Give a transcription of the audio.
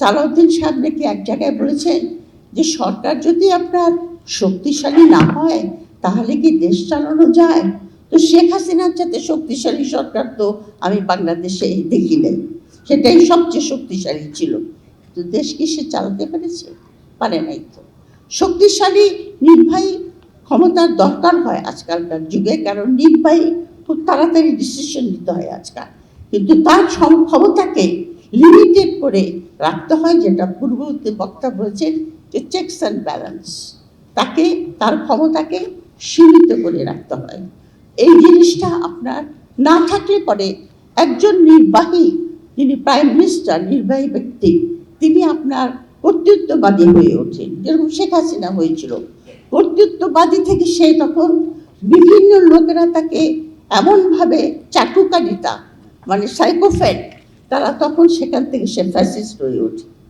সালাউদ্দিন সাহেব নাকি এক জায়গায় বলেছেন যে সরকার যদি আপনার শক্তিশালী না হয় তাহলে কি দেশ চালানো যায়। তো শেখ হাসিনার সাথে শক্তিশালী সরকার তো আমি বাংলাদেশে দেখি নাই, সেটাই সবচেয়ে শক্তিশালী ছিল। তো দেশ কি সে চালাতে পেরেছে? পারে নাই। তো শক্তিশালী নির্বাহী ক্ষমতার দরকার হয় আজকালকার যুগে, কারণ নির্বাহী খুব তাড়াতাড়ি ডিসিশন নিতে হয় আজকাল, কিন্তু তার ক্ষমতাকে লিমিটেড করে রাখতে হয়, যেটা পূর্ববর্তী বক্তা বলেছেন যে চেকস অ্যান্ড ব্যালেন্স, তাকে তার ক্ষমতাকে সীমিত করে রাখতে হয়। এই জিনিসটা আপনার না থাকলে পরে একজন নির্বাহী, যিনি প্রাইম মিনিস্টার, নির্বাহী ব্যক্তি, তিনি আপনার কর্তৃত্ববাদী হয়ে ওঠেন, যেরকম শেখ হাসিনা হয়েছিল। কর্তৃত্ববাদী থেকে সে তখন বিভিন্ন লোকেরা তাকে এমনভাবে চাটুকারিতা, মানে সাইকোফ্যাট, তারা তখন সেখান থেকে সে ফ্যাসিস্ট হয়ে ওঠে।